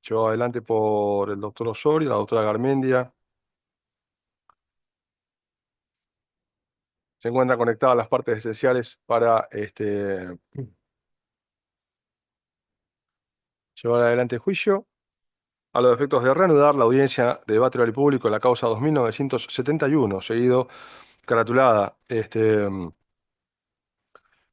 llevado adelante por el doctor Osorio, la doctora Garmendia. Se encuentran conectadas las partes esenciales para llevar adelante el juicio, a los efectos de reanudar la audiencia de debate oral y público en la causa 2971, seguido caratulada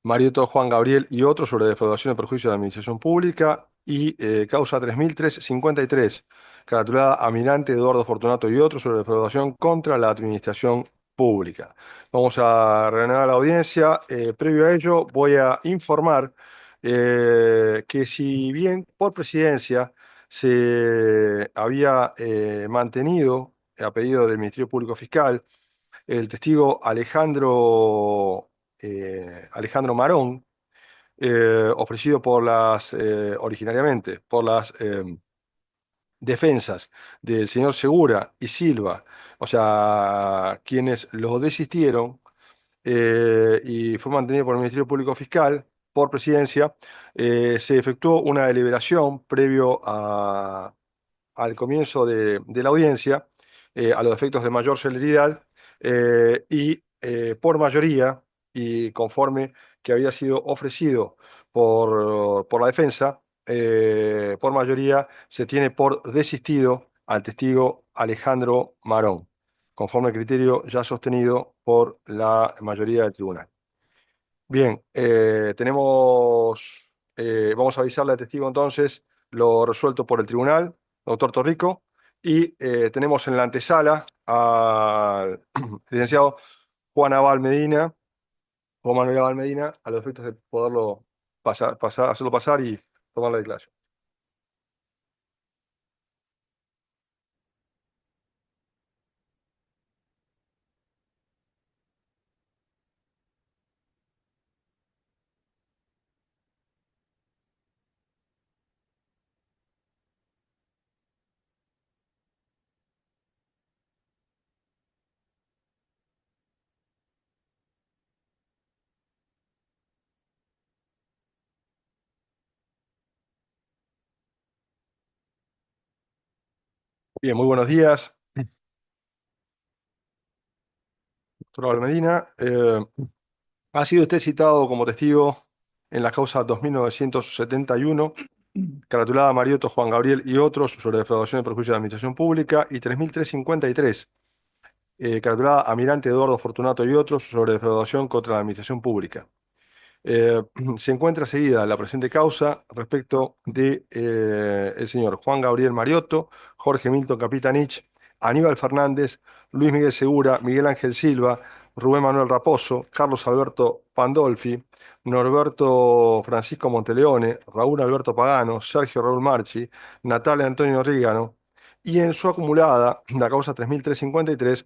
Marioto Juan Gabriel y otros sobre defraudación y perjuicio de la administración pública y causa 3353, caratulada Almirante Eduardo Fortunato y otros sobre defraudación contra la administración pública. Vamos a reanudar la audiencia. Previo a ello, voy a informar que si bien por presidencia se había mantenido, a pedido del Ministerio Público Fiscal, el testigo Alejandro Marón, ofrecido por originariamente por las defensas del señor Segura y Silva, o sea, quienes lo desistieron, y fue mantenido por el Ministerio Público Fiscal por presidencia. Se efectuó una deliberación previo al comienzo de la audiencia, a los efectos de mayor celeridad, y por mayoría, y conforme que había sido ofrecido por la defensa, por mayoría se tiene por desistido al testigo Alejandro Marón, conforme al criterio ya sostenido por la mayoría del tribunal. Bien, vamos a avisarle al testigo entonces lo resuelto por el tribunal, doctor Torrico, y tenemos en la antesala al licenciado Juan Abal Medina, Juan Manuel Abal Medina, a los efectos de poderlo hacerlo pasar y tomar la declaración. Bien, muy buenos días, doctor Abal Medina. Ha sido usted citado como testigo en la causa 2971, caratulada Marioto Juan Gabriel y otros sobre defraudación y perjuicio de la administración pública, y 3353, caratulada Almirante Eduardo Fortunato y otros sobre defraudación contra la administración pública. Eh, Se encuentra seguida la presente causa respecto de el señor Juan Gabriel Mariotto, Jorge Milton Capitanich, Aníbal Fernández, Luis Miguel Segura, Miguel Ángel Silva, Rubén Manuel Raposo, Carlos Alberto Pandolfi, Norberto Francisco Monteleone, Raúl Alberto Pagano, Sergio Raúl Marchi, Natalia Antonio Rígano, y en su acumulada, la causa 3353,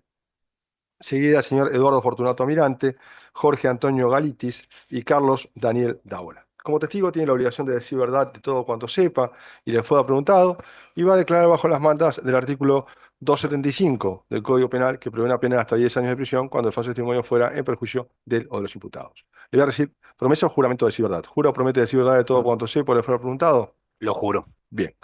seguida el señor Eduardo Fortunato Mirante, Jorge Antonio Galitis y Carlos Daniel Dávola. Como testigo tiene la obligación de decir verdad de todo cuanto sepa y le fue preguntado, y va a declarar bajo las mantas del artículo 275 del Código Penal, que prevé una pena de hasta 10 años de prisión cuando el falso testimonio fuera en perjuicio del o de los imputados. Le voy a decir promesa o juramento de decir verdad. ¿Jura o promete decir verdad de todo cuanto sepa o le fuera preguntado? Lo juro. Bien.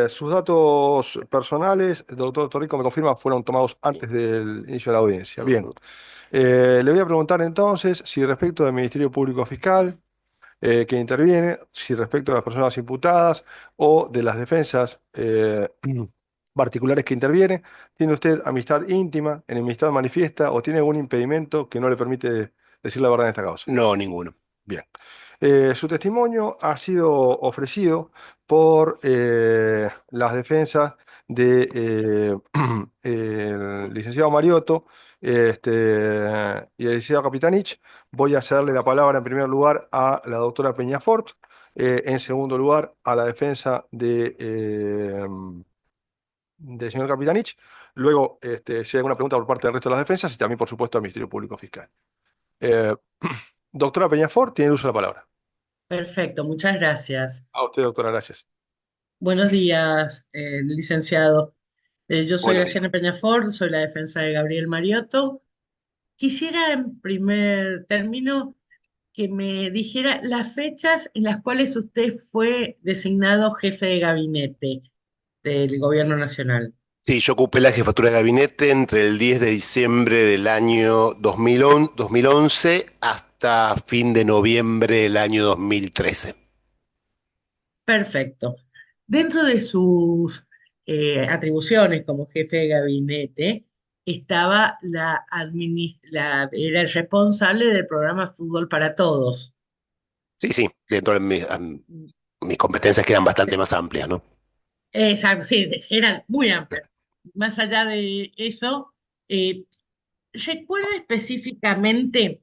Sus datos personales, el doctor Torrico me confirma, fueron tomados antes del inicio de la audiencia. Bien. Le voy a preguntar entonces si respecto del Ministerio Público Fiscal que interviene, si respecto de las personas imputadas o de las defensas particulares que interviene, ¿tiene usted amistad íntima, enemistad manifiesta o tiene algún impedimento que no le permite decir la verdad en esta causa? No, ninguno. Bien. Su testimonio ha sido ofrecido por las defensas de el licenciado Mariotto, y el licenciado Capitanich. Voy a cederle la palabra en primer lugar a la doctora Peñafort, en segundo lugar a la defensa del señor Capitanich. Luego, si hay alguna pregunta por parte del resto de las defensas y también, por supuesto, al Ministerio Público Fiscal. Eh, Doctora Peñafort, tiene el uso de la palabra. Perfecto, muchas gracias. A usted, doctora, gracias. Buenos días, licenciado. Yo soy Buenos Graciela días. Peñafort, soy la defensa de Gabriel Mariotto. Quisiera en primer término que me dijera las fechas en las cuales usted fue designado jefe de gabinete del gobierno nacional. Sí, yo ocupé la jefatura de gabinete entre el 10 de diciembre del año 2011 hasta fin de noviembre del año 2013. Perfecto. Dentro de sus atribuciones como jefe de gabinete, estaba era el responsable del programa Fútbol para Todos. Sí, sí, dentro de mis competencias quedan bastante más amplias, ¿no? Exacto, sí, eran muy amplias. Más allá de eso, eh, ¿recuerda específicamente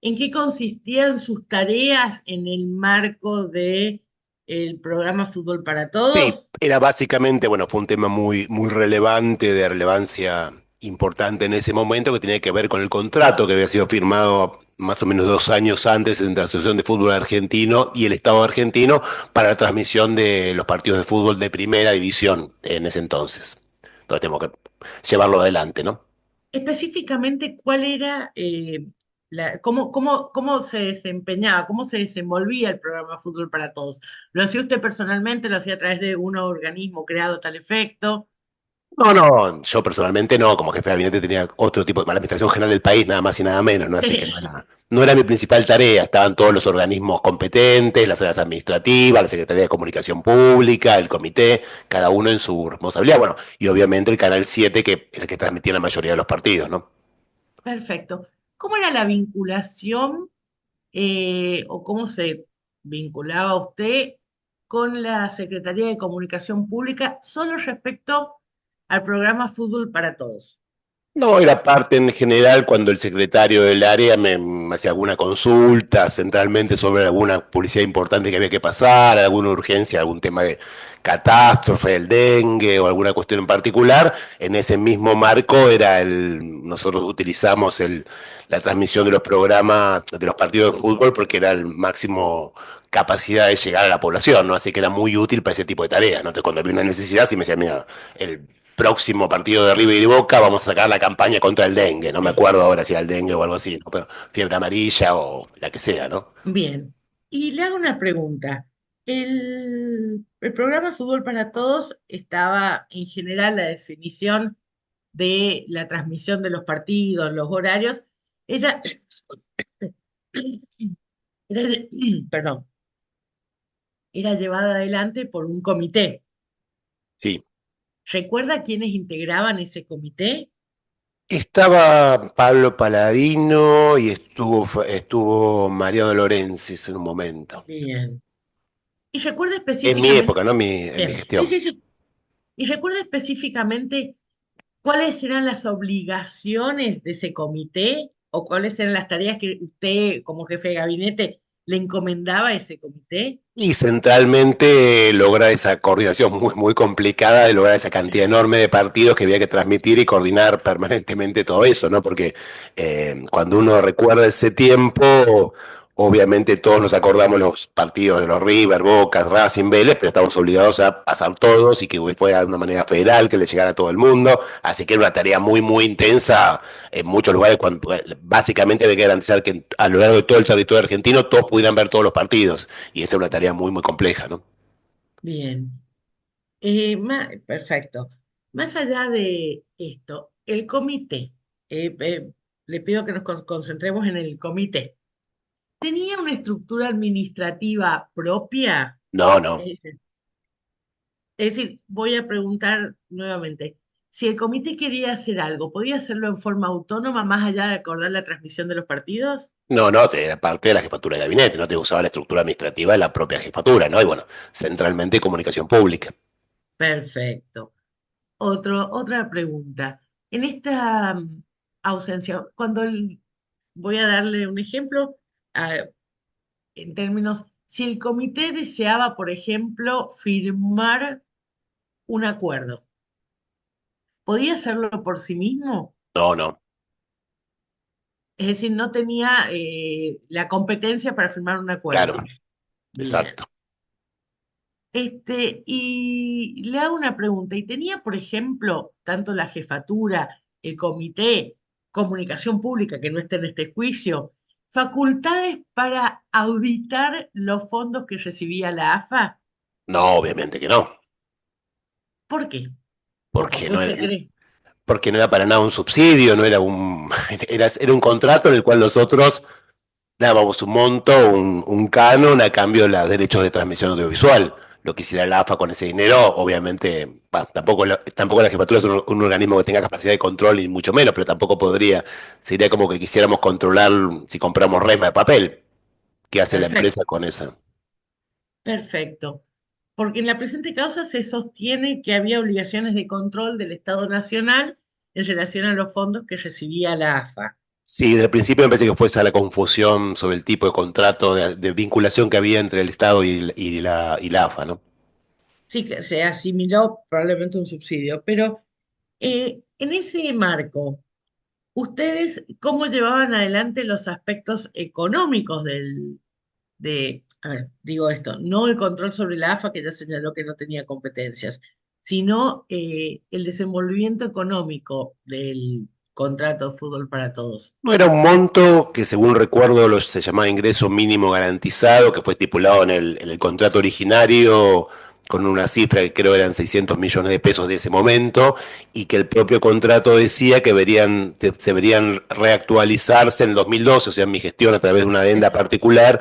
en qué consistían sus tareas en el marco de el programa Fútbol para Sí, Todos? era básicamente, bueno, fue un tema muy relevante, de relevancia importante en ese momento, que tenía que ver con el contrato que había sido firmado más o menos 2 años antes entre la Asociación de Fútbol Argentino y el Estado argentino para la transmisión de los partidos de fútbol de primera división en ese entonces. Entonces tenemos que llevarlo adelante, ¿no? Específicamente, ¿cuál era cómo se desempeñaba, cómo se desenvolvía el programa Fútbol para Todos? ¿Lo hacía usted personalmente? ¿Lo hacía a través de un organismo creado a tal efecto? No, no, yo personalmente no, como jefe de gabinete tenía otro tipo de la administración general del país, nada más y nada menos, ¿no? Así que no era mi principal tarea, estaban todos los organismos competentes, las áreas administrativas, la Secretaría de Comunicación Pública, el comité, cada uno en su responsabilidad, bueno, y obviamente el Canal 7 que el que transmitía la mayoría de los partidos, ¿no? Perfecto. ¿Cómo era la vinculación o cómo se vinculaba usted con la Secretaría de Comunicación Pública solo respecto al programa Fútbol para Todos? No, era parte en general cuando el secretario del área me hacía alguna consulta centralmente sobre alguna publicidad importante que había que pasar, alguna urgencia, algún tema de catástrofe, el dengue o alguna cuestión en particular. En ese mismo marco nosotros utilizamos la transmisión de los programas de los partidos de fútbol porque era el máximo capacidad de llegar a la población, ¿no? Así que era muy útil para ese tipo de tareas, ¿no? Entonces, cuando había una necesidad, sí me decía, mira, el próximo partido de River y Boca vamos a sacar la campaña contra el dengue. No me acuerdo ahora si era el dengue o algo así, ¿no? Pero fiebre amarilla o la que sea, ¿no? Bien, y le hago una pregunta. El programa Fútbol para Todos estaba en general la definición de la transmisión de los partidos, los horarios, era, perdón, era llevada adelante por un comité. Sí. ¿Recuerda quiénes integraban ese comité? Estaba Pablo Paladino y estuvo Mariano Lorenzi en un momento. Bien. ¿Y recuerda En mi época, ¿no? específicamente, En mi bien, sí, gestión. sí, sí, y recuerda específicamente cuáles eran las obligaciones de ese comité o cuáles eran las tareas que usted como jefe de gabinete le encomendaba a ese comité? Y centralmente lograr esa coordinación muy complicada de lograr esa cantidad enorme de partidos que había que transmitir y coordinar permanentemente todo eso, ¿no? Porque cuando uno recuerda ese tiempo, obviamente todos nos acordamos los partidos de los River, Boca, Racing, Vélez, pero estamos obligados a pasar todos y que fuera de una manera federal, que le llegara a todo el mundo. Así que era una tarea muy intensa en muchos lugares, básicamente había que garantizar que a lo largo de todo el territorio argentino todos pudieran ver todos los partidos. Y esa es una tarea muy compleja, ¿no? Bien. Perfecto. Más allá de esto, el comité, le pido que nos concentremos en el comité. ¿Tenía una estructura administrativa propia? No, no, Es decir, voy a preguntar nuevamente, si el comité quería hacer algo, ¿podía hacerlo en forma autónoma más allá de acordar la transmisión de los partidos? no, era parte de la jefatura de gabinete, no te usaba la estructura administrativa de la propia jefatura, ¿no? Y bueno, centralmente comunicación pública. Perfecto. Otra pregunta. En esta ausencia, voy a darle un ejemplo, ah, en términos, si el comité deseaba, por ejemplo, firmar un acuerdo, ¿podía hacerlo por sí mismo? No, no, Es decir, no tenía la competencia para firmar un claro, acuerdo. Bien. exacto. Y le hago una pregunta. ¿Y tenía, por ejemplo, tanto la jefatura, el comité, comunicación pública, que no esté en este juicio, facultades para auditar los fondos que recibía la AFA? No, obviamente que no, ¿Por qué? ¿O porque porque no era, usted cree? porque no era para nada un subsidio, no era era un contrato en el cual nosotros dábamos un monto, un canon a cambio de los derechos de transmisión audiovisual. Lo que hiciera la AFA con ese dinero, obviamente, tampoco, tampoco la jefatura es un organismo que tenga capacidad de control, y mucho menos, pero tampoco podría, sería como que quisiéramos controlar si compramos resma de papel. ¿Qué hace la Perfecto, empresa con eso? perfecto. Porque en la presente causa se sostiene que había obligaciones de control del Estado Nacional en relación a los fondos que recibía la AFA. Sí, desde el principio me parece que fue esa la confusión sobre el tipo de contrato de vinculación que había entre el Estado y la AFA, ¿no? Sí, que se asimiló probablemente un subsidio, pero en ese marco, ¿ustedes cómo llevaban adelante los aspectos económicos a ver, digo esto, no el control sobre la AFA, que ya señaló que no tenía competencias, sino el desenvolvimiento económico del contrato de fútbol para todos? No era un monto que, según recuerdo, se llamaba ingreso mínimo garantizado, que fue estipulado en el contrato originario con una cifra que creo eran 600 millones de pesos de ese momento, y que el propio contrato decía que se deberían reactualizarse en el 2012, o sea, en mi gestión a través de una adenda Eso. particular,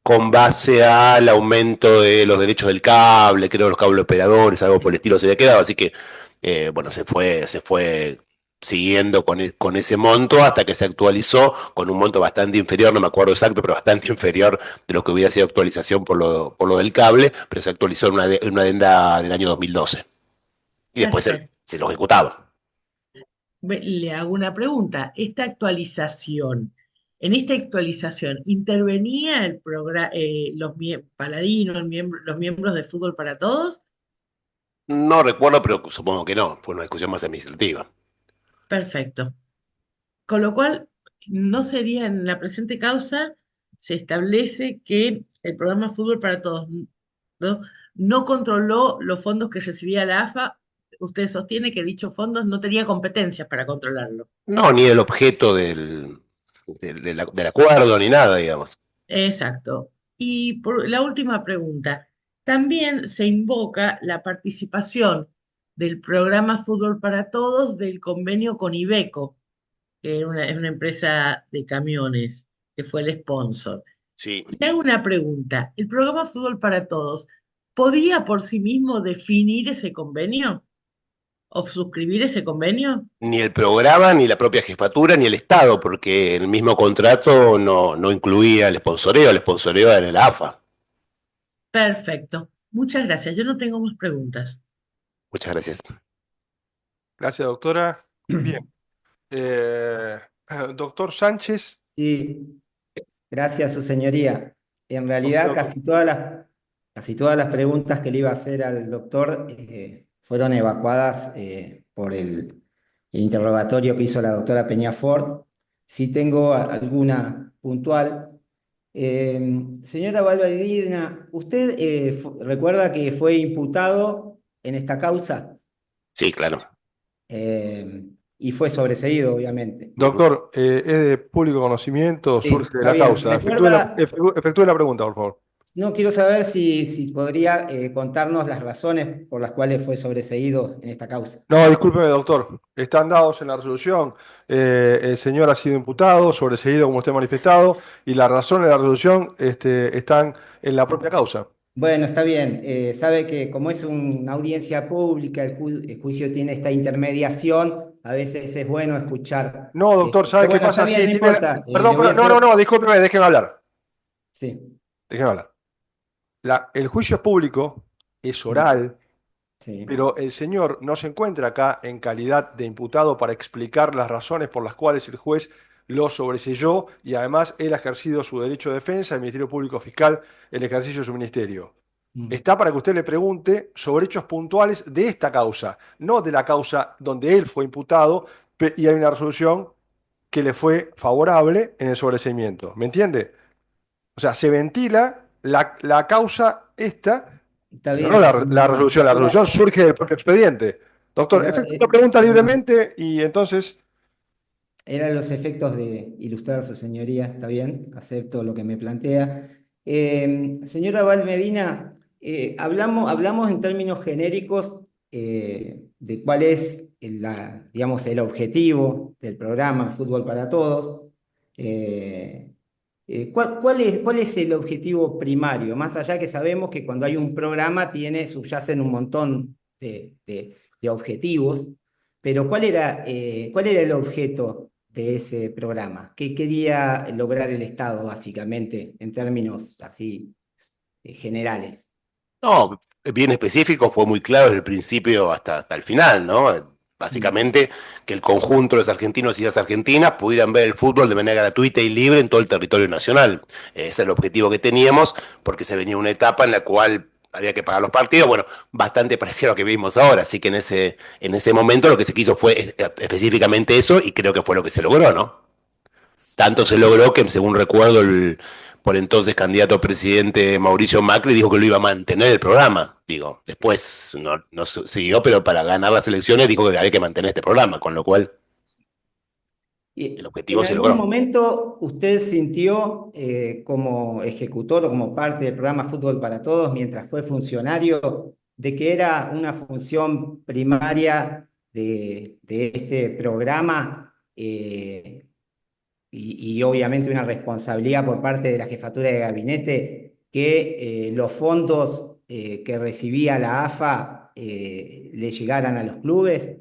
con base al aumento de los derechos del cable, creo los cable operadores, algo por el estilo se había quedado, así que bueno, se fue siguiendo con ese monto hasta que se actualizó con un monto bastante inferior, no me acuerdo exacto, pero bastante inferior de lo que hubiera sido actualización por lo del cable, pero se actualizó en una adenda del año 2012 y después Perfecto. se lo ejecutaba. Le hago una pregunta. En esta actualización, ¿intervenía el programa, Paladino, los miembros de Fútbol para Todos? No recuerdo, pero supongo que no, fue una discusión más administrativa. Perfecto. Con lo cual, no sería en la presente causa, se establece que el programa Fútbol para Todos no, no controló los fondos que recibía la AFA. Usted sostiene que dichos fondos no tenía competencias para controlarlo. No, ni el objeto del acuerdo, ni nada, digamos. Exacto. Y por la última pregunta, también se invoca la participación del programa Fútbol para Todos del convenio con Iveco, que es una empresa de camiones, que fue el sponsor. Sí. Le hago una pregunta, ¿el programa Fútbol para Todos podía por sí mismo definir ese convenio o suscribir ese convenio? Ni el programa, ni la propia jefatura, ni el Estado, porque el mismo contrato no incluía el sponsoreo era el AFA. Perfecto. Muchas gracias. Yo no tengo más preguntas. Muchas gracias. Gracias, doctora. Bien. Eh, doctor Sánchez. Sí, gracias, su señoría. En realidad, Doctor, casi todas las preguntas que le iba a hacer al doctor fueron evacuadas por el interrogatorio que hizo la doctora Peñafort. Sí tengo alguna puntual. Señora Valverdina, ¿usted recuerda que fue imputado en esta causa? Sí, claro. Eh, y fue sobreseído, obviamente. Ujú. doctor, es de público conocimiento, Sí, surge de está la bien. causa. ¿Recuerda? Efectúe la pregunta, por favor. No, quiero saber si podría contarnos las razones por las cuales fue sobreseído en esta causa. No, discúlpeme, doctor. Están dados en la resolución. El señor ha sido imputado, sobreseído, como usted ha manifestado, y las razones de la resolución están en la propia causa. Bueno, está bien. Sabe que como es una audiencia pública, el juicio tiene esta intermediación, a veces es bueno escuchar. No, doctor, ¿sabe Pero qué bueno, está pasa? bien, Si no tiene. importa. Perdón, Le voy a no, hacer... no, discúlpeme, déjeme hablar. Sí, Déjeme hablar. El juicio es público, es mm, oral. sí. Pero el señor no se encuentra acá en calidad de imputado para explicar las razones por las cuales el juez lo sobreseyó y además él ha ejercido su derecho de defensa, el Ministerio Público Fiscal, el ejercicio de su ministerio. Mm. Está para que usted le pregunte sobre hechos puntuales de esta causa, no de la causa donde él fue imputado y hay una resolución que le fue favorable en el sobreseimiento. ¿Me entiende? O sea, se ventila la causa esta, Está pero bien, no su la señoría. resolución. La resolución surge del propio expediente. Doctor, Pero, efectúe la pregunta libremente y entonces eran los efectos de ilustrar a su señoría, está bien, acepto lo que me plantea. Señora Valmedina, hablamos en términos genéricos de cuál es digamos, el objetivo del programa Fútbol para Todos. ¿Cuál es el objetivo primario? Más allá que sabemos que cuando hay un programa subyacen un montón de objetivos, pero cuál era el objeto de ese programa? ¿Qué quería lograr el Estado, básicamente, en términos así generales? No, bien específico, fue muy claro desde el principio hasta el final, ¿no? Mm. Básicamente que el conjunto de los argentinos y las argentinas pudieran ver el fútbol de manera gratuita y libre en todo el territorio nacional. Ese es el objetivo que teníamos, porque se venía una etapa en la cual había que pagar los partidos, bueno, bastante parecido a lo que vimos ahora, así que en ese momento lo que se quiso fue específicamente eso y creo que fue lo que se logró, ¿no? Tanto se logró que, según recuerdo, el por entonces candidato a presidente Mauricio Macri dijo que lo iba a mantener el programa. Digo, después no siguió, pero para ganar las elecciones dijo que había que mantener este programa, con lo cual el Y objetivo ¿en se algún logró. momento usted sintió como ejecutor o como parte del programa Fútbol para Todos mientras fue funcionario de que era una función primaria de este programa y obviamente una responsabilidad por parte de la jefatura de gabinete que los fondos que recibía la AFA le llegaran a los clubes?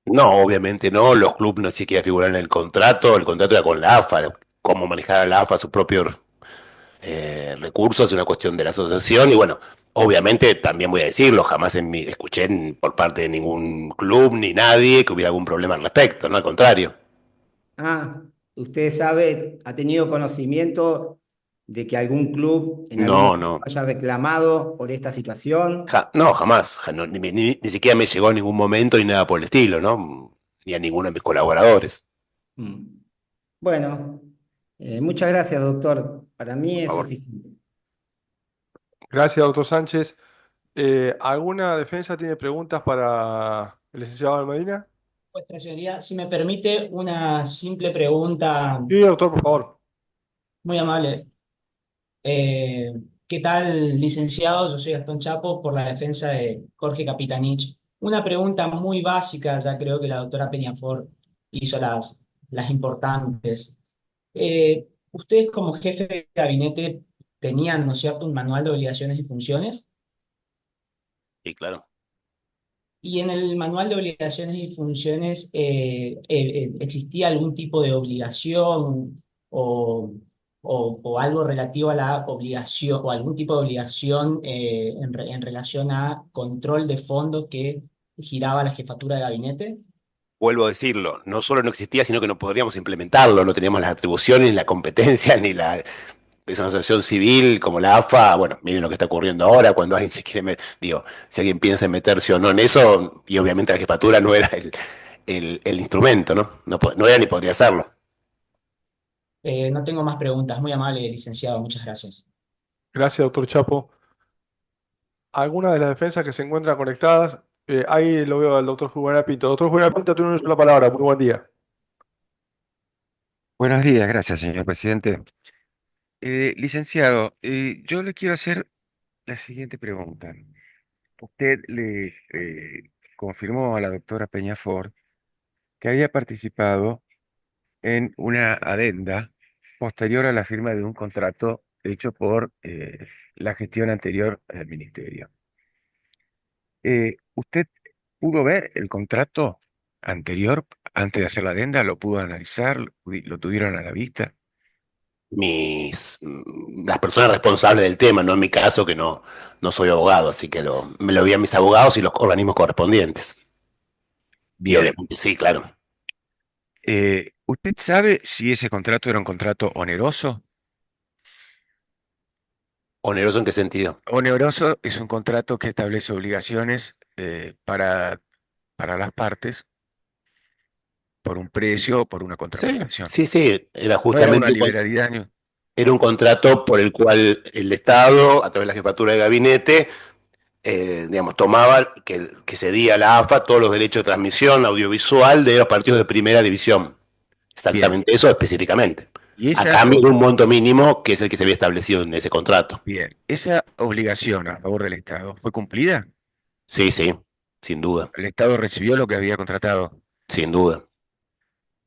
No, obviamente no, los clubes no siquiera figuraron en el contrato era con la AFA, cómo manejar la AFA sus propios recursos, es una cuestión de la asociación y bueno, obviamente también voy a decirlo, jamás escuché por parte de ningún club ni nadie que hubiera algún problema al respecto, no al contrario. Ah, usted sabe, ha tenido conocimiento de que algún club en algún No, momento no, haya reclamado por esta situación. no, jamás, ni siquiera me llegó en ningún momento ni nada por el estilo, ¿no? Ni a ninguno de mis colaboradores, Mm. Bueno, muchas gracias, doctor. Para mí por es favor. suficiente. Gracias, doctor Sánchez. ¿Alguna defensa tiene preguntas para el licenciado Almadina? Vuestra señoría, si me permite una simple pregunta Sí, doctor, por favor. muy amable. Eh, ¿Qué tal, licenciado? Yo soy Gastón Chapo por la defensa de Jorge Capitanich. Una pregunta muy básica, ya creo que la doctora Peñafort hizo las importantes. Ustedes como jefe de gabinete tenían, ¿no es cierto?, un manual de obligaciones y funciones. Sí, claro. Y en el manual de obligaciones y funciones existía algún tipo de obligación o, o algo relativo a la obligación o algún tipo de obligación en relación a control de fondos que giraba la jefatura de gabinete. Vuelvo a decirlo, no solo no existía, sino que no podríamos implementarlo, no teníamos las atribuciones, ni la competencia, ni la es una asociación civil como la AFA, bueno, miren lo que está ocurriendo ahora cuando alguien se quiere meter, digo, si alguien piensa en meterse o no en eso, y obviamente la jefatura no era el instrumento, ¿no? No era ni podría hacerlo. No tengo más preguntas. Muy amable, licenciado. Muchas gracias. Gracias, doctor Chapo. ¿Alguna de las defensas que se encuentran conectadas? Ahí lo veo al doctor Juvenal Pinto. Doctor Juvenal Pinto, tiene una sola palabra. Muy buen día. Buenos días, gracias, señor presidente. Licenciado, yo le quiero hacer la siguiente pregunta. Usted le confirmó a la doctora Peñafort que había participado en una adenda posterior a la firma de un contrato hecho por la gestión anterior al ministerio. ¿Usted pudo ver el contrato anterior antes de hacer la adenda? ¿Lo pudo analizar? ¿Lo tuvieron a la vista? Las personas responsables del tema, no en mi caso, que no soy abogado, así que me lo vi a mis abogados y los organismos correspondientes. Y Bien. obviamente sí, claro. ¿Usted sabe si ese contrato era un contrato oneroso? ¿Oneroso en qué sentido? Oneroso es un contrato que establece obligaciones para las partes por un precio o por una Sí, contraprestación. sí, sí, era No era justamente una liberalidad. era un contrato por el cual el Estado, a través de la jefatura de gabinete, digamos, tomaba que cedía a la AFA todos los derechos de transmisión audiovisual de los partidos de primera división. Bien. Exactamente eso específicamente. Y A esa, cambio de un monto mínimo que es el que se había establecido en ese contrato. bien, esa obligación a favor del Estado fue cumplida. Sí, sí, sin duda, El Estado recibió lo que había contratado. sin duda.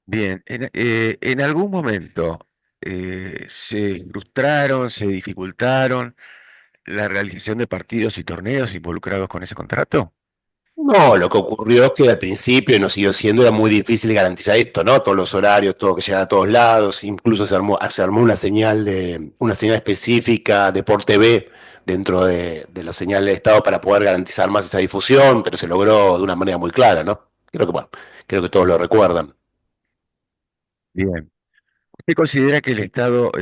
Bien, en algún momento se frustraron, se dificultaron la realización de partidos y torneos involucrados con ese contrato. No, lo que ocurrió es que al principio, y no siguió siendo, era muy difícil garantizar esto, ¿no? Todos los horarios, todo que llegara a todos lados, incluso se armó una señal específica de por TV dentro de la señal de Estado para poder garantizar más esa difusión, pero se logró de una manera muy clara, ¿no? Bueno, creo que todos lo recuerdan. Bien. ¿Usted considera que el Estado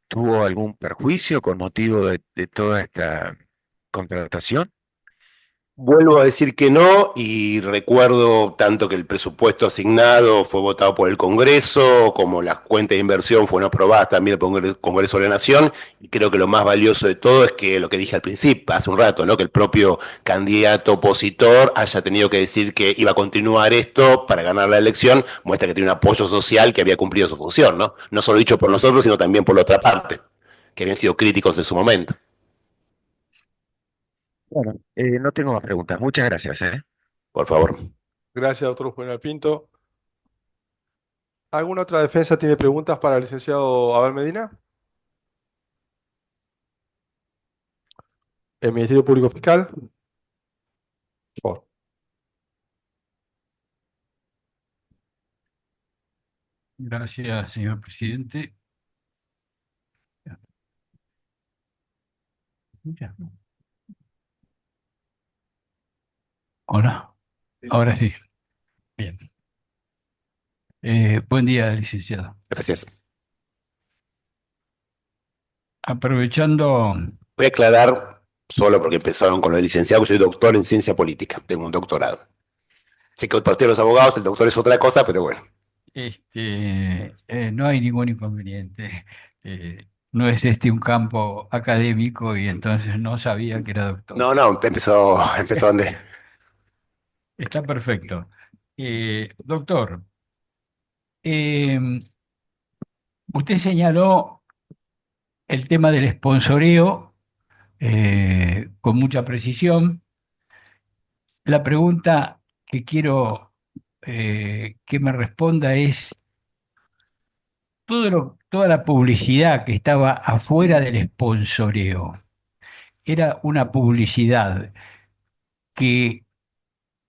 tuvo algún perjuicio con motivo de toda esta contratación? Vuelvo a decir que no, y recuerdo tanto que el presupuesto asignado fue votado por el Congreso, como las cuentas de inversión fueron aprobadas también por el Congreso de la Nación, y creo que lo más valioso de todo es que lo que dije al principio, hace un rato, ¿no? Que el propio candidato opositor haya tenido que decir que iba a continuar esto para ganar la elección, muestra que tiene un apoyo social que había cumplido su función, ¿no? No solo dicho por nosotros, sino también por la otra parte, que habían sido críticos en su momento. Bueno, no tengo más preguntas. Muchas gracias, ¿eh? Por favor. Gracias, doctor Juvenal Pinto. ¿Alguna otra defensa tiene preguntas para el licenciado Abel Medina? ¿El Ministerio Público Fiscal? Por favor. Gracias, señor presidente. Ya. Hola, ahora sí. Bien. Buen día, licenciado. Gracias. Aprovechando, Voy a aclarar, solo porque empezaron con lo de licenciado, que soy doctor en ciencia política, tengo un doctorado. Sé que para ustedes los abogados el doctor es otra cosa, pero bueno. no hay ningún inconveniente. No es este un campo académico y entonces no sabía que era doctor. No, no, empezó donde. Está perfecto. Doctor, eh, usted señaló el tema del sponsoreo con mucha precisión. La pregunta que quiero que me responda es, toda la publicidad que estaba afuera del sponsoreo, ¿era una publicidad que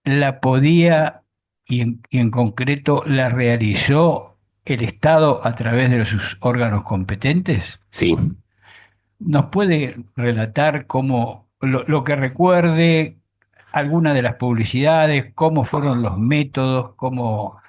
la podía y en concreto la realizó el Estado a través de sus órganos competentes? Sí. ¿Nos puede relatar cómo, lo que recuerde, alguna de las publicidades, cómo fueron los métodos, cómo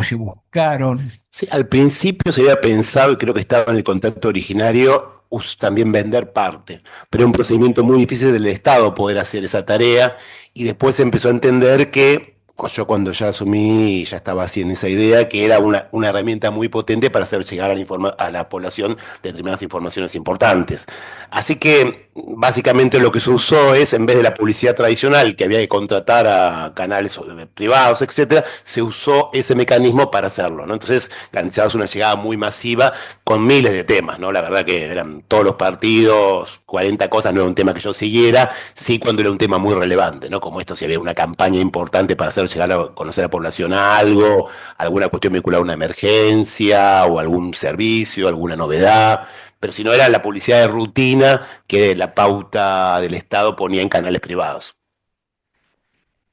se buscaron? Sí, al principio se había pensado, y creo que estaba en el contacto originario, también vender parte, pero es un procedimiento muy difícil del Estado poder hacer esa tarea, y después se empezó a entender que, yo cuando ya asumí, ya estaba así en esa idea, que era una herramienta muy potente para hacer llegar a la población determinadas informaciones importantes. Así que básicamente lo que se usó es, en vez de la publicidad tradicional que había que contratar a canales privados, etcétera, se usó ese mecanismo para hacerlo, ¿no? Entonces, organizamos una llegada muy masiva con miles de temas, ¿no? La verdad que eran todos los partidos, 40 cosas, no era un tema que yo siguiera, sí cuando era un tema muy relevante, ¿no? Como esto, si había una campaña importante para hacer llegar a conocer a la población algo, alguna cuestión vinculada a una emergencia o algún servicio, alguna novedad, pero si no era la publicidad de rutina que la pauta del Estado ponía en canales privados.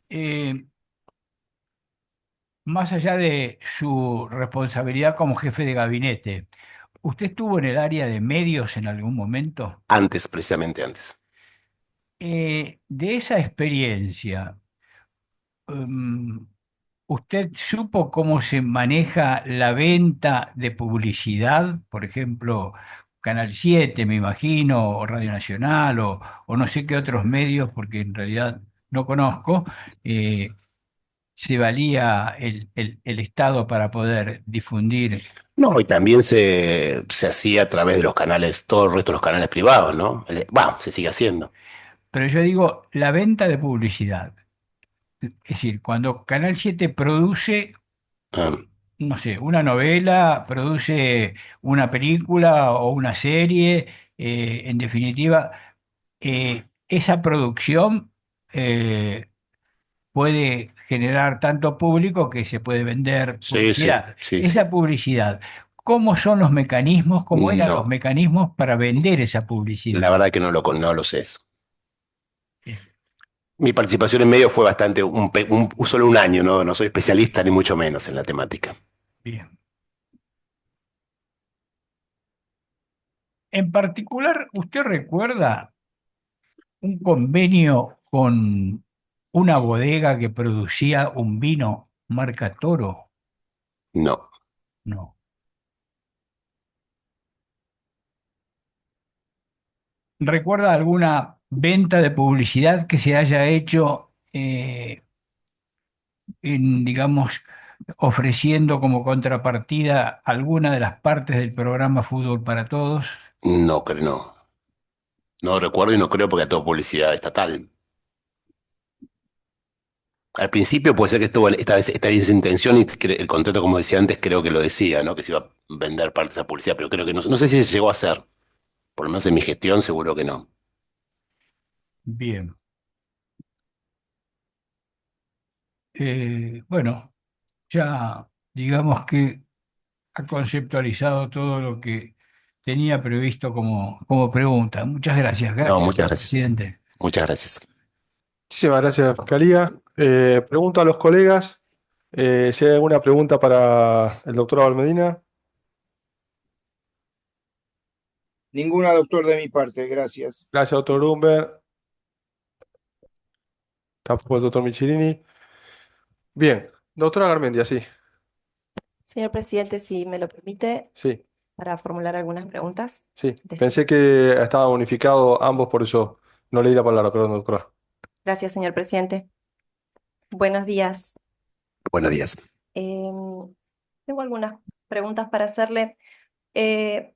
Eh, Más allá de su responsabilidad como jefe de gabinete, ¿usted estuvo en el área de medios en algún momento? Antes, precisamente antes. De esa experiencia, em, ¿usted supo cómo se maneja la venta de publicidad? Por ejemplo, Canal 7, me imagino, o Radio Nacional, o no sé qué otros medios, porque en realidad no conozco. ¿Se valía el Estado para poder difundir? No, y también se hacía a través de los canales, todo el resto de los canales privados, ¿no? Bueno, se sigue haciendo. pero yo digo la venta de publicidad. Es decir, cuando Canal 7 produce, Ah, no sé, una novela, produce una película o una serie, en definitiva, esa producción eh, puede generar tanto público que se puede vender sí, sí, publicidad. sí, sí. Esa publicidad, ¿cómo son los mecanismos, cómo eran los No, mecanismos para vender esa la publicidad? verdad que no lo sé eso. Bien, Mi participación en medio fue bastante, solo un año, ¿no? No soy especialista ni mucho menos en la temática. bien. En particular, ¿usted recuerda un convenio con una bodega que producía un vino marca Toro? No, No. ¿Recuerda alguna venta de publicidad que se haya hecho, digamos, ofreciendo como contrapartida alguna de las partes del programa Fútbol para Todos? no creo, no. No recuerdo y no creo porque era todo publicidad estatal. Al principio puede ser que estuvo esta vez esa intención y el contrato, como decía antes, creo que lo decía, ¿no? Que se iba a vender parte de esa publicidad, pero creo que no sé si se llegó a hacer. Por lo menos en mi gestión seguro que no. Bien. Bueno, ya digamos que ha conceptualizado todo lo que tenía previsto como pregunta. Muchas gracias. No, Gracias, muchas gracias. presidente. Muchas gracias. Muchísimas gracias, Fiscalía. Pregunto a los colegas si hay alguna pregunta para el doctor Valmedina. Ninguna, doctor, de mi parte, gracias. Gracias, doctor Grunberg. Tampoco el doctor Michirini. Bien, doctora Garmendia, sí, Señor presidente, si me lo permite, sí, para formular algunas preguntas. sí. Pensé que estaban unificados ambos, por eso no leí la palabra, perdón, doctora. Gracias, señor presidente. Buenos días. Buenos días. Tengo algunas preguntas para hacerle. Eh,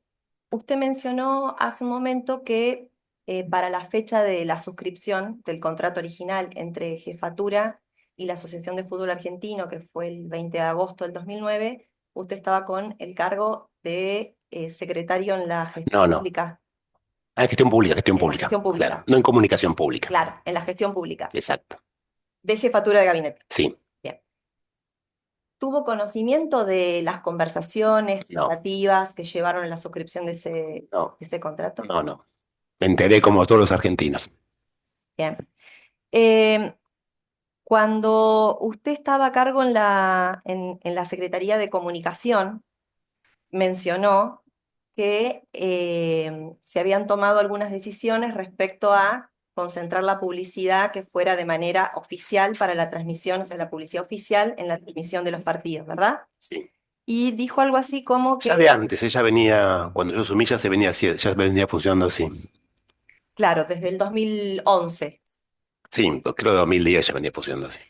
Usted mencionó hace un momento que para la fecha de la suscripción del contrato original entre Jefatura y la Asociación de Fútbol Argentino, que fue el 20 de agosto del 2009, usted estaba con el cargo de secretario en la No, gestión no. pública. Ah, gestión pública, gestión En la pública. gestión pública. Claro, no en comunicación pública. Claro, en la gestión pública, Exacto. de jefatura de gabinete. Sí, Bien. ¿Tuvo conocimiento de las conversaciones, no, tratativas que llevaron a la suscripción de no, ese contrato? no. Me enteré como todos los argentinos. Bien. Eh, Cuando usted estaba a cargo en la Secretaría de Comunicación, mencionó que se habían tomado algunas decisiones respecto a concentrar la publicidad que fuera de manera oficial para la transmisión, o sea, la publicidad oficial en la transmisión de los partidos, ¿verdad? Sí. Y dijo algo así como Ya que, de antes, ella venía, cuando yo asumí, ya se venía así, ya venía funcionando así. claro, desde el 2011, Sí, creo que 2010 ya venía funcionando así.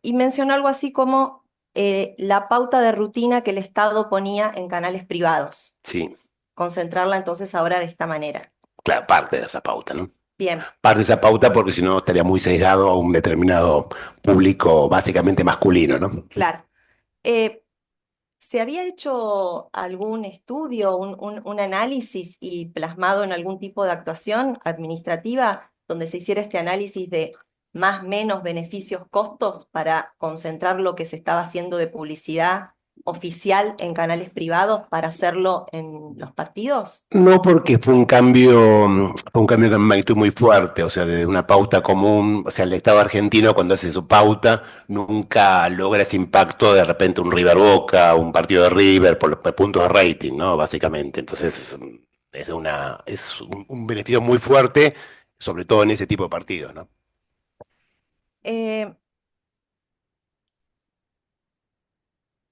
y mencionó algo así como la pauta de rutina que el Estado ponía en canales privados, Sí, concentrarla entonces ahora de esta manera. claro, parte de esa pauta, ¿no? Bien, Parte de esa pauta porque si no estaría muy sesgado a un determinado público básicamente masculino, ¿no? claro. ¿Se había hecho algún estudio, un análisis y plasmado en algún tipo de actuación administrativa donde se hiciera este análisis de más, menos beneficios, costos para concentrar lo que se estaba haciendo de publicidad oficial en canales privados para hacerlo en los partidos? No porque fue un cambio de magnitud muy fuerte, o sea, de una pauta común, o sea, el Estado argentino cuando hace su pauta nunca logra ese impacto de repente un River Boca, un partido de River por los puntos de rating, ¿no? Básicamente, entonces es un beneficio muy fuerte, sobre todo en ese tipo de partidos, ¿no? Eh, En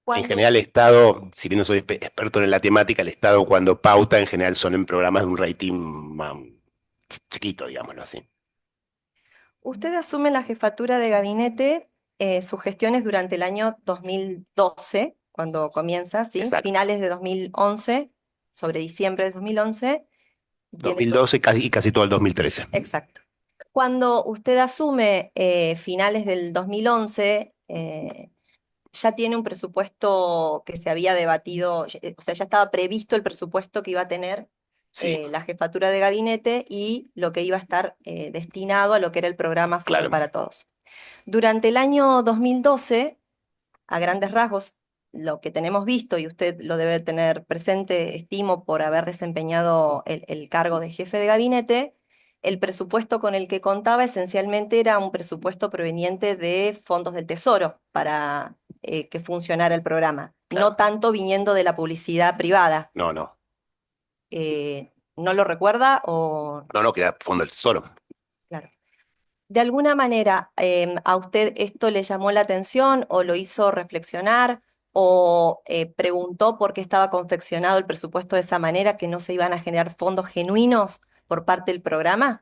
Cuando general, el Estado, si bien no soy experto en la temática, el Estado cuando pauta en general son en programas de un rating más chiquito, digámoslo así. usted asume la jefatura de gabinete, sus gestiones durante el año 2012, cuando comienza, ¿sí? Exacto. Finales de 2011, sobre diciembre de 2011. Y en el 2012 y casi todo el 2013. exacto. Cuando usted asume finales del 2011, ya tiene un presupuesto que se había debatido, o sea, ya estaba previsto el presupuesto que iba a tener Sí, la jefatura de gabinete y lo que iba a estar destinado a lo que era el programa Fútbol claro. para Todos. Durante el año 2012, a grandes rasgos, lo que tenemos visto, y usted lo debe tener presente, estimo, por haber desempeñado el cargo de jefe de gabinete, el presupuesto con el que contaba esencialmente era un presupuesto proveniente de fondos del Tesoro para que funcionara el programa, Claro. no tanto viniendo de la publicidad privada. No, no, ¿No lo recuerda o...? no, no, que era Fondo del Tesoro. Claro. ¿De alguna manera a usted esto le llamó la atención o lo hizo reflexionar o preguntó por qué estaba confeccionado el presupuesto de esa manera, que no se iban a generar fondos genuinos por parte del programa?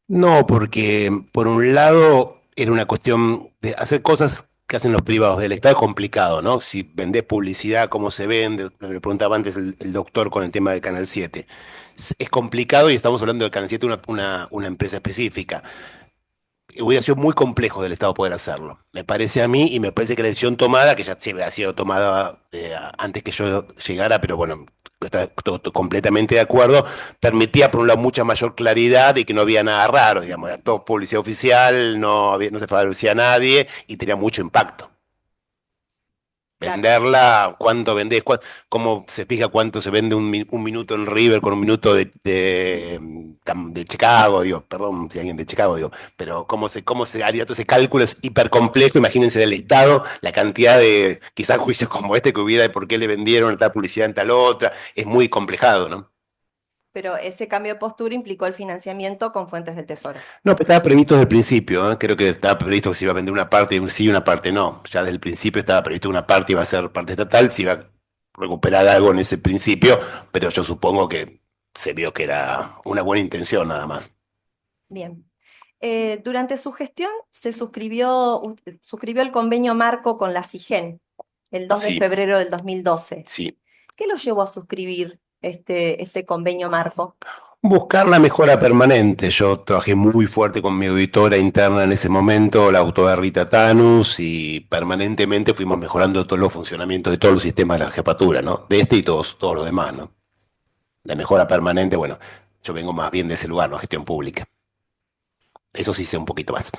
No, porque por un lado era una cuestión de hacer cosas que hacen los privados del Estado es complicado, ¿no? Si vendés publicidad, cómo se vende, lo que le preguntaba antes el doctor con el tema del Canal 7. Es complicado y estamos hablando del Canal 7, una empresa específica. Hubiera sido muy complejo del Estado poder hacerlo. Me parece a mí y me parece que la decisión tomada, que ya se había sido tomada antes que yo llegara, pero bueno, completamente de acuerdo, permitía por un lado mucha mayor claridad y que no había nada raro, digamos, era todo publicidad oficial, no se favorecía a nadie y tenía mucho impacto. Claro. Venderla, cuánto vendés, cómo se fija cuánto se vende un minuto en River con un minuto de Chicago, digo, perdón si alguien de Chicago, digo, pero cómo se haría todo ese cálculo es hiper complejo, imagínense del Estado, la cantidad de quizás juicios como este que hubiera de por qué le vendieron tal publicidad en tal otra, es muy complejado, ¿no? Pero ese cambio de postura implicó el financiamiento con fuentes del Tesoro. No, pero estaba previsto desde el principio, ¿eh? Creo que estaba previsto que se iba a vender una parte sí y una parte no. Ya desde el principio estaba previsto que una parte iba a ser parte estatal, se iba a recuperar algo en ese principio, pero yo supongo que se vio que era una buena intención nada más. Bien. Durante su gestión suscribió el convenio marco con la CIGEN el 2 de Sí, febrero del 2012. sí. ¿Qué lo llevó a suscribir este convenio marco? Buscar la mejora permanente. Yo trabajé muy fuerte con mi auditora interna en ese momento, la autora Rita Tanus, y permanentemente fuimos mejorando todos los funcionamientos de todos los sistemas de la jefatura, ¿no? De este y todos los demás, ¿no? De mejora permanente, bueno, yo vengo más bien de ese lugar, ¿no? Gestión pública. Eso sí sé un poquito más.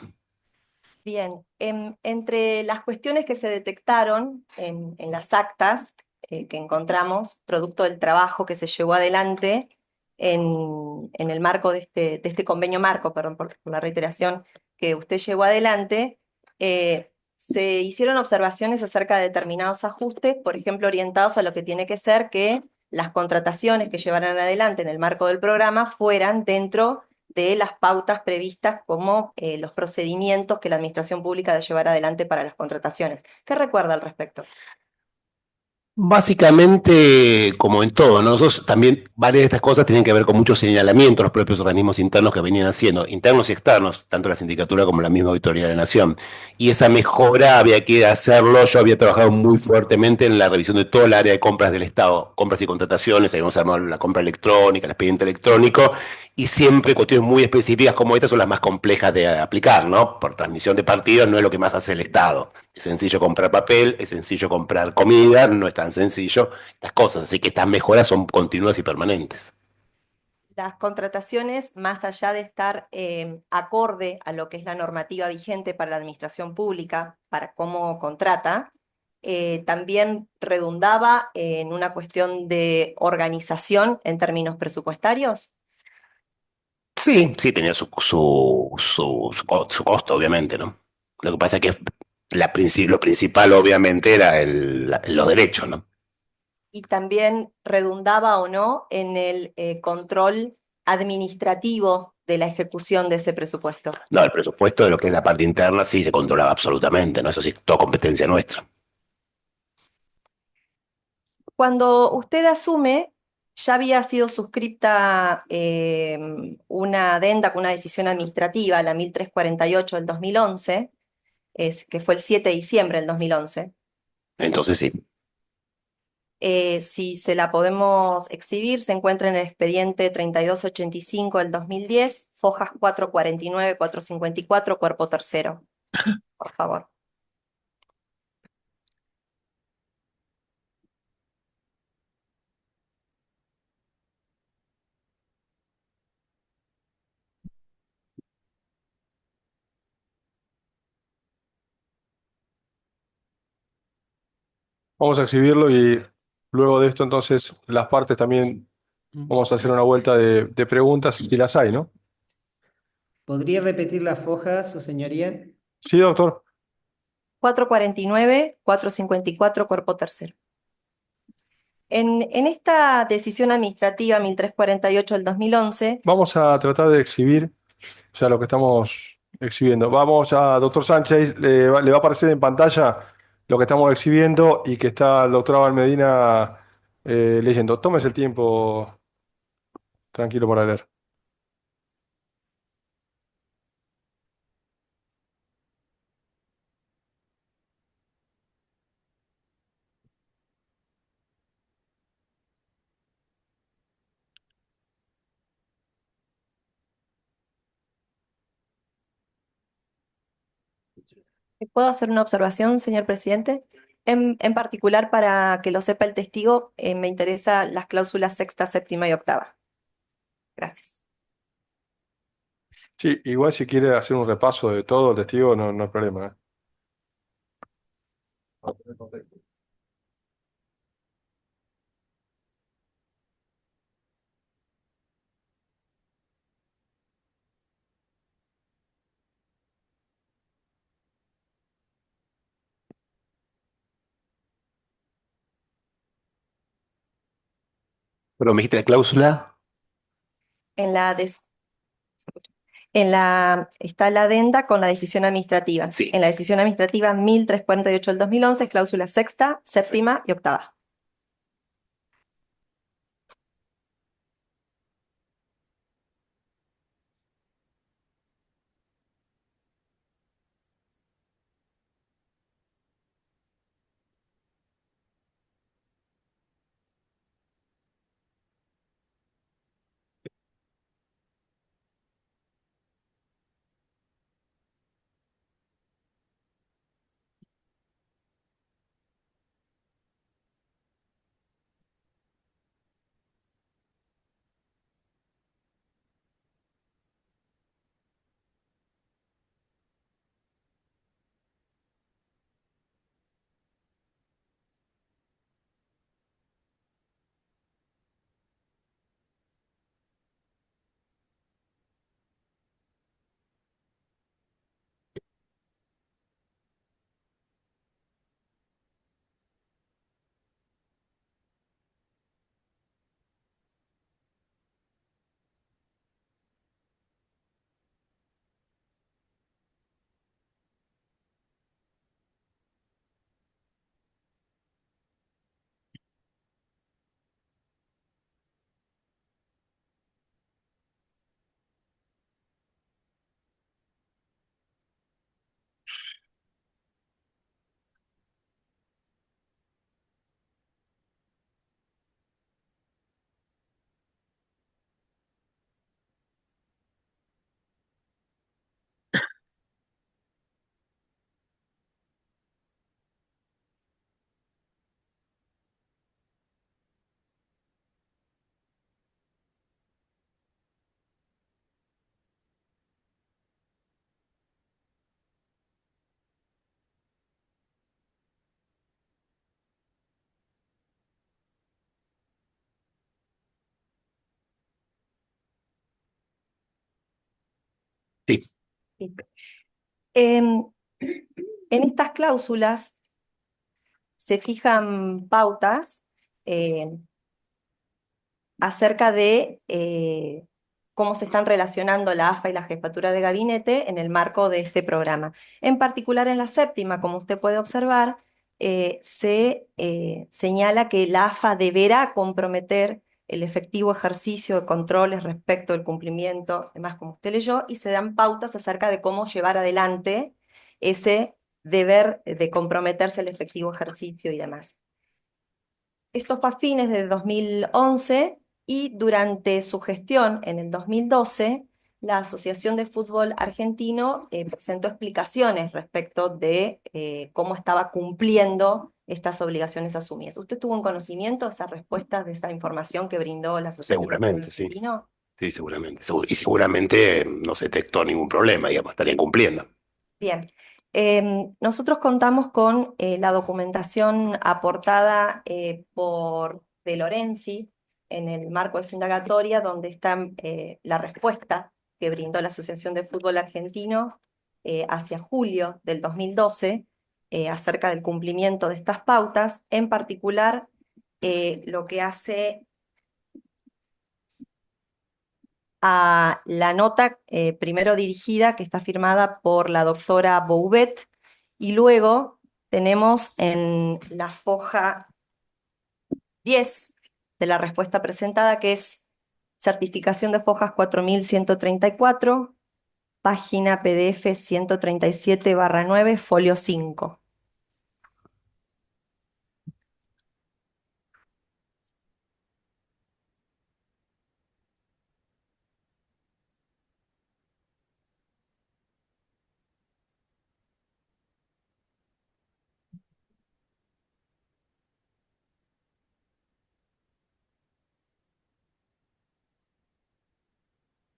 Bien, entre las cuestiones que se detectaron en las actas que encontramos, producto del trabajo que se llevó adelante en el marco de este convenio marco, perdón por la reiteración, que usted llevó adelante, se hicieron observaciones acerca de determinados ajustes, por ejemplo, orientados a lo que tiene que ser que las contrataciones que llevaran adelante en el marco del programa fueran dentro de las pautas previstas como los procedimientos que la administración pública debe llevar adelante para las contrataciones. ¿Qué recuerda al respecto? Básicamente, como en todo, ¿no? Nosotros también varias de estas cosas tienen que ver con muchos señalamientos, los propios organismos internos que venían haciendo, internos y externos, tanto la sindicatura como la misma Auditoría de la Nación. Y esa mejora había que hacerlo. Yo había trabajado muy fuertemente en la revisión de todo el área de compras del Estado, compras y contrataciones, habíamos armado la compra electrónica, el expediente electrónico, y siempre cuestiones muy específicas como estas son las más complejas de aplicar, ¿no? Por transmisión de partidos no es lo que más hace el Estado. Es sencillo comprar papel, es sencillo comprar comida, no es tan sencillo las cosas, así que estas mejoras son continuas y permanentes. Las contrataciones, más allá de estar acorde a lo que es la normativa vigente para la administración pública, para cómo contrata, también redundaba en una cuestión de organización en términos presupuestarios. Sí, sí, tenía su costo, obviamente, ¿no? Lo que pasa es que lo principal, obviamente, era los derechos, ¿no? Y también redundaba o no en el control administrativo de la ejecución de ese presupuesto. No, el presupuesto de lo que es la parte interna sí se controlaba absolutamente, ¿no? Eso sí, toda competencia nuestra. Cuando usted asume, ya había sido suscripta una adenda con una decisión administrativa, la 1348 del 2011, que fue el 7 de diciembre del 2011. Entonces sí. Si se la podemos exhibir, se encuentra en el expediente 3285 del 2010, fojas 449, 454, cuerpo tercero. Por favor. Vamos a exhibirlo y luego de esto entonces las partes también vamos a hacer una vuelta de preguntas si las hay, ¿no? ¿Podría repetir las fojas, su señoría? Sí, doctor. 449, 454, cuerpo tercero. En esta decisión administrativa 1348 del 2011, Vamos a tratar de exhibir, o sea, lo que estamos exhibiendo. Vamos a, doctor Sánchez, le va a aparecer en pantalla lo que estamos exhibiendo y que está el doctor Abel Medina leyendo. Tómese el tiempo tranquilo para leer. ¿puedo hacer una observación, señor presidente? En particular, para que lo sepa el testigo, me interesan las cláusulas sexta, séptima y octava. Gracias. Sí, igual si quiere hacer un repaso de todo el testigo, no, no hay problema, ¿eh? Pero me dijiste la cláusula. En la, está la adenda con la decisión administrativa. Sí. En la decisión administrativa 1348 del 2011, cláusula sexta, séptima y octava. Sí. Sí. En estas cláusulas se fijan pautas acerca de cómo se están relacionando la AFA y la jefatura de gabinete en el marco de este programa. En particular en la séptima, como usted puede observar, se señala que la AFA deberá comprometer el efectivo ejercicio de controles respecto del cumplimiento, además como usted leyó, y se dan pautas acerca de cómo llevar adelante ese deber de comprometerse el efectivo ejercicio y demás. Esto fue a fines de 2011 y durante su gestión en el 2012, la Asociación de Fútbol Argentino presentó explicaciones respecto de cómo estaba cumpliendo estas obligaciones asumidas. ¿Usted tuvo un conocimiento de esas respuestas, de esa información que brindó la Asociación de Fútbol Seguramente, sí. Argentino? Sí, seguramente. Y seguramente no se detectó ningún problema, digamos, estarían cumpliendo. Bien. Nosotros contamos con la documentación aportada por De Lorenzi en el marco de su indagatoria, donde está la respuesta que brindó la Asociación de Fútbol Argentino hacia julio del 2012 acerca del cumplimiento de estas pautas, en particular lo que hace a la nota primero dirigida, que está firmada por la doctora Bouvet, y luego tenemos en la foja 10 de la respuesta presentada, que es certificación de fojas 4134, página PDF 137/9, folio 5.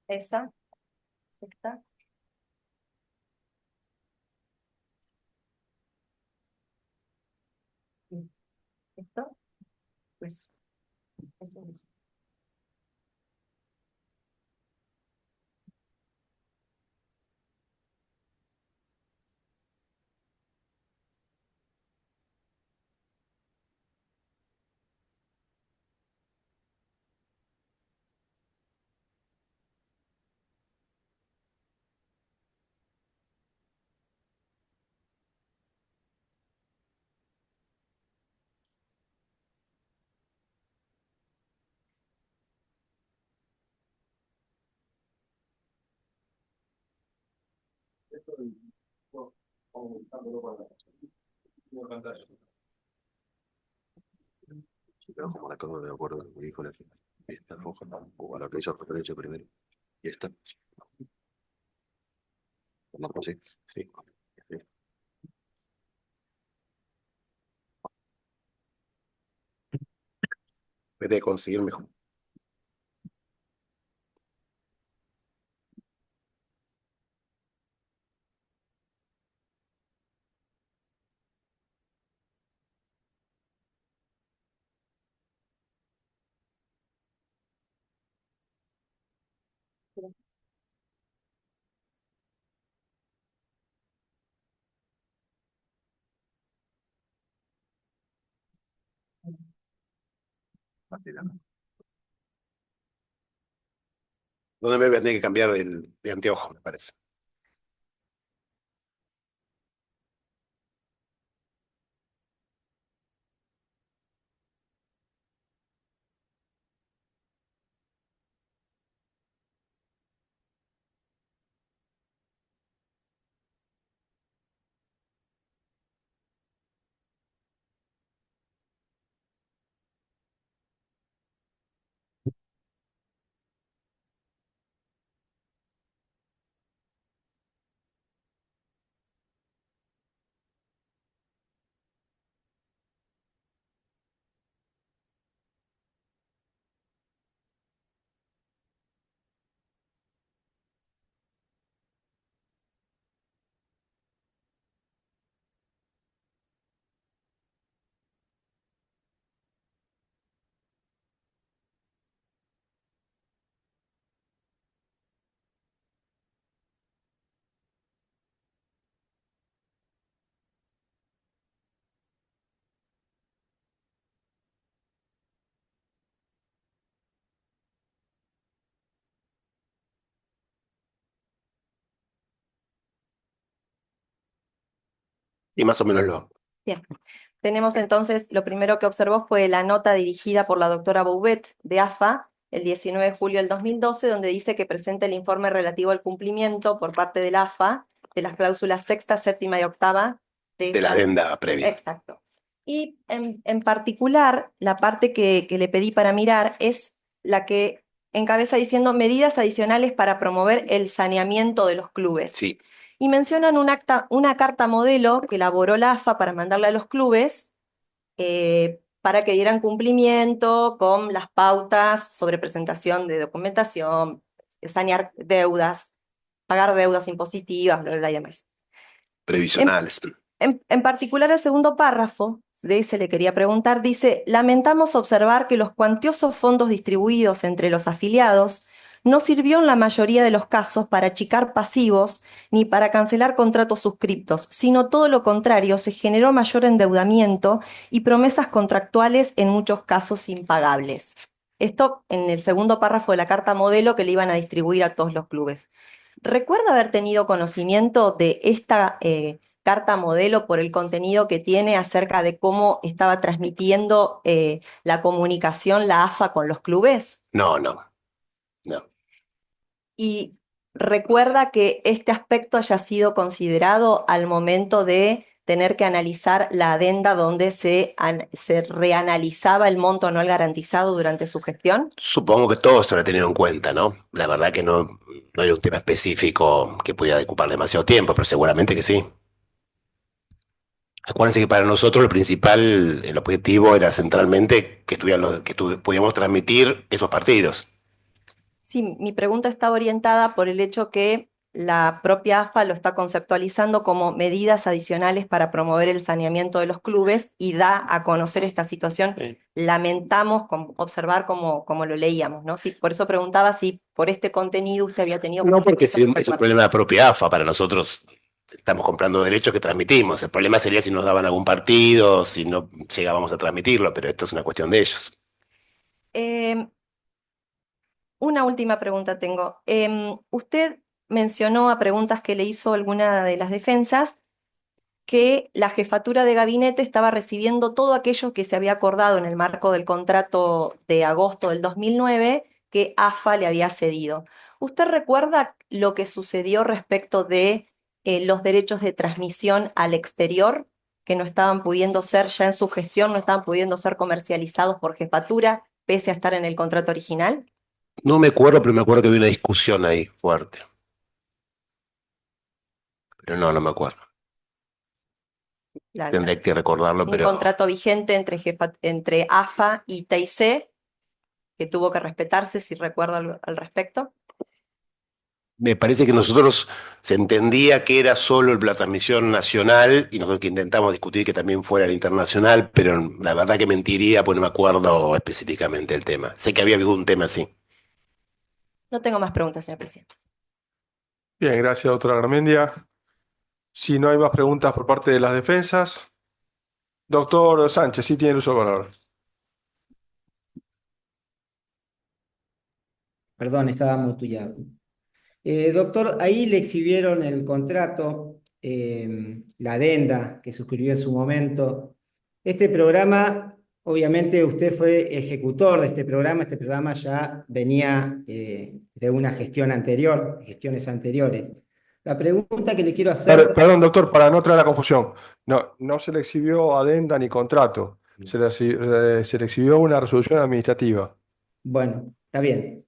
Esa, esta, y esto, pues, esto es. Pero como la acabo de acuerdo con mi hijo, esta foja tampoco, a la que hizo referencia primero. Y esta. No, pues sí. Sí. Sí. Puede conseguir mejor. ¿Dónde me voy a tener que cambiar de anteojo, me parece? Y más o menos lo. Bien. Tenemos entonces, lo primero que observó fue la nota dirigida por la doctora Bouvet de AFA el 19 de julio del 2012, donde dice que presenta el informe relativo al cumplimiento por parte de la AFA de las cláusulas sexta, séptima y octava de De la esta. adenda previa. Exacto. Y en particular, la parte que le pedí para mirar es la que encabeza diciendo medidas adicionales para promover el saneamiento de los clubes. Sí. Y mencionan una carta modelo que elaboró la AFA para mandarle a los clubes para que dieran cumplimiento con las pautas sobre presentación de documentación, sanear deudas, pagar deudas impositivas, bla, bla, bla, y demás. Previsionales. En particular, el segundo párrafo, de ese le quería preguntar, dice: lamentamos observar que los cuantiosos fondos distribuidos entre los afiliados no sirvió en la mayoría de los casos para achicar pasivos ni para cancelar contratos suscriptos, sino todo lo contrario, se generó mayor endeudamiento y promesas contractuales en muchos casos impagables. Esto en el segundo párrafo de la carta modelo que le iban a distribuir a todos los clubes. ¿Recuerda haber tenido conocimiento de esta carta modelo por el contenido que tiene acerca de cómo estaba transmitiendo la comunicación la AFA con los clubes? No. ¿Y recuerda que este aspecto haya sido considerado al momento de tener que analizar la adenda donde se reanalizaba el monto anual garantizado durante su gestión? Supongo que todo se lo ha tenido en cuenta, ¿no? La verdad que no era un tema específico que pudiera ocupar demasiado tiempo, pero seguramente que sí. Acuérdense que para nosotros el objetivo era centralmente que pudiéramos transmitir esos partidos. Sí, mi pregunta está orientada por el hecho que la propia AFA lo está conceptualizando como medidas adicionales para promover el saneamiento de los clubes y da a conocer esta situación. Sí. Lamentamos observar como lo leíamos, ¿no? Sí, por eso preguntaba si por este contenido usted había tenido... No, porque es un problema de la propia AFA. Para nosotros estamos comprando derechos que transmitimos. El problema sería si nos daban algún partido, si no llegábamos a transmitirlo, pero esto es una cuestión de ellos. Una última pregunta tengo. Usted mencionó a preguntas que le hizo alguna de las defensas que la jefatura de gabinete estaba recibiendo todo aquello que se había acordado en el marco del contrato de agosto del 2009 que AFA le había cedido. ¿Usted recuerda lo que sucedió respecto de los derechos de transmisión al exterior que no estaban pudiendo ser ya en su gestión, no estaban pudiendo ser comercializados por jefatura pese a estar en el contrato original? No me acuerdo, pero me acuerdo que había una discusión ahí fuerte. Pero no me acuerdo. Tendré que recordarlo, Un pero contrato vigente entre AFA y TIC que tuvo que respetarse, si recuerdo al respecto. me parece que nosotros se entendía que era solo la transmisión nacional y nosotros que intentamos discutir que también fuera la internacional, pero la verdad que mentiría, pues no me acuerdo específicamente el tema. Sé que había algún tema así. No tengo más preguntas, señor presidente. Bien, gracias, doctora Garmendia. Si no hay más preguntas por parte de las defensas, doctor Sánchez, sí tiene el uso de palabra. Perdón, estaba muteado. Doctor, ahí le exhibieron el contrato, la adenda que suscribió en su momento. Este programa, obviamente usted fue ejecutor de este programa ya venía de una gestión anterior, gestiones anteriores. La pregunta que le quiero hacer... Perdón, doctor, para no traer la confusión. No se le exhibió adenda ni contrato. Se le exhibió una resolución administrativa. Bueno, está bien.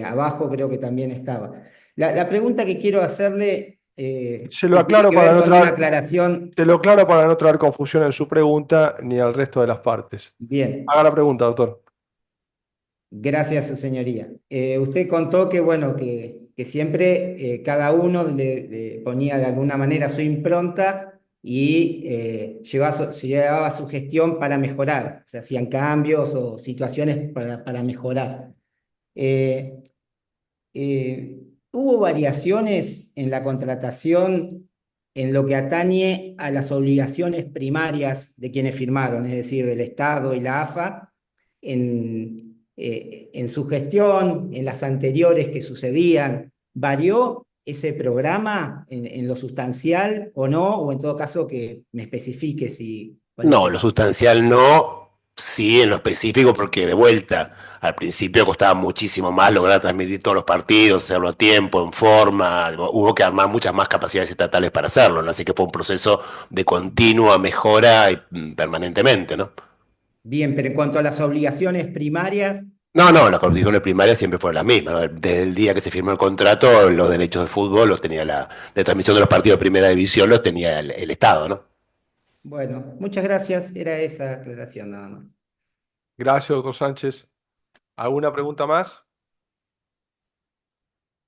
Abajo creo que también estaba. La pregunta que quiero hacerle Se lo aclaro tiene que para ver no con una traer, aclaración. te lo aclaro para no traer confusión en su pregunta ni al resto de las partes. Bien, Haga la pregunta, doctor. gracias, su señoría. Usted contó que, bueno, que siempre cada uno le ponía de alguna manera su impronta y llevaba su gestión para mejorar. Se hacían cambios o situaciones para mejorar. Eh, ¿Hubo variaciones en la contratación en lo que atañe a las obligaciones primarias de quienes firmaron, es decir, del Estado y la AFA, en su gestión, en las anteriores que sucedían? ¿Varió ese programa en lo sustancial o no? O en todo caso que me especifique si... No, lo sustancial no, sí en lo específico, porque de vuelta, Al principio costaba muchísimo más lograr transmitir todos los partidos, hacerlo a tiempo, en forma. Hubo que armar muchas más capacidades estatales para hacerlo, ¿no? Así que fue un proceso de continua mejora permanentemente, ¿no? Bien, pero en cuanto a las obligaciones primarias, No, no, las condiciones primarias siempre fueron las mismas, ¿no? Desde el día que se firmó el contrato, los derechos de fútbol los tenía de transmisión de los partidos de primera división los tenía el Estado, ¿no? bueno, muchas gracias. Era esa aclaración nada más. Gracias, doctor Sánchez. ¿Alguna pregunta más?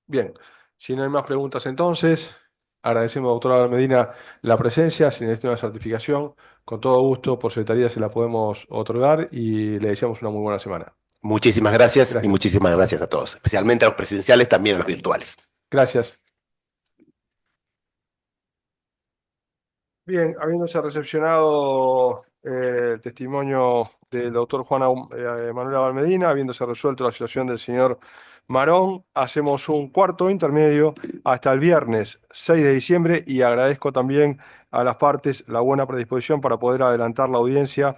Bien, si no hay más preguntas entonces, agradecemos, doctora Medina, la presencia. Si necesita una certificación, con todo gusto, por secretaría se la podemos otorgar y le deseamos una muy buena semana. Muchísimas gracias y Gracias. muchísimas gracias a todos, especialmente a los presenciales, también a los virtuales. Gracias. Bien, habiéndose recepcionado el testimonio del doctor Juan Manuel Abal Medina, habiéndose resuelto la situación del señor Marón, hacemos un cuarto intermedio hasta el viernes 6 de diciembre y agradezco también a las partes la buena predisposición para poder adelantar la audiencia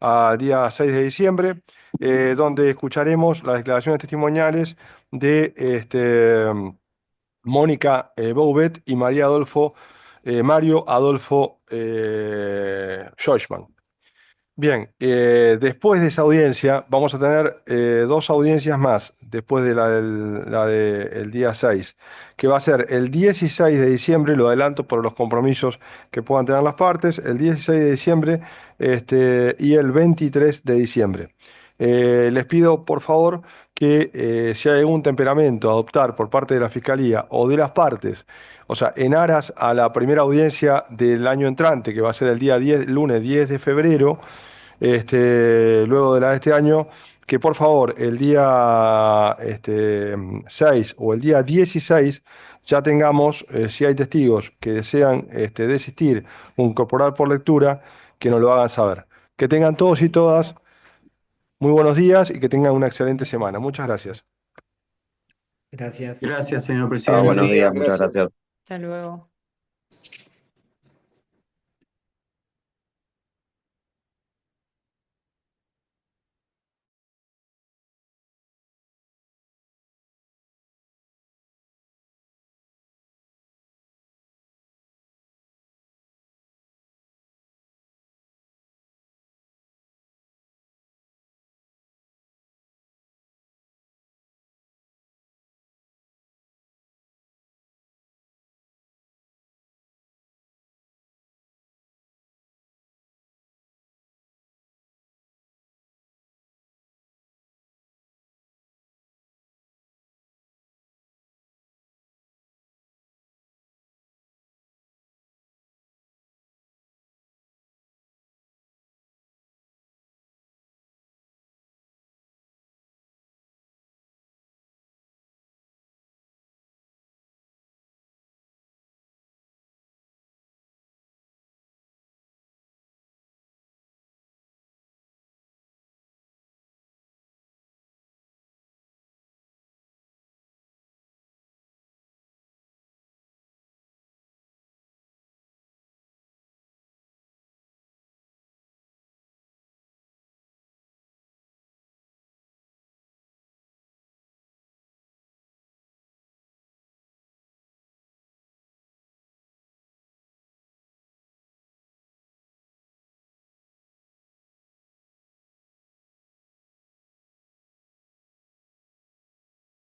al día 6 de diciembre, donde escucharemos las declaraciones testimoniales de Mónica Bouvet y Mario Adolfo Scheuchmann. Bien, después de esa audiencia vamos a tener dos audiencias más, después de la del día 6, que va a ser el 16 de diciembre, lo adelanto por los compromisos que puedan tener las partes, el 16 de diciembre y el 23 de diciembre. Les pido, por favor, que si hay algún temperamento a adoptar por parte de la Fiscalía o de las partes, o sea, en aras a la primera audiencia del año entrante, que va a ser el día 10, lunes 10 de febrero, luego de la de este año, que por favor el día 6 o el día 16 ya tengamos, si hay testigos que desean desistir o incorporar por lectura, que nos lo hagan saber. Que tengan todos y todas muy buenos días y que tengan una excelente semana. Muchas gracias. Gracias. Gracias, señor Buenos presidente. días, muchas gracias. Hasta luego.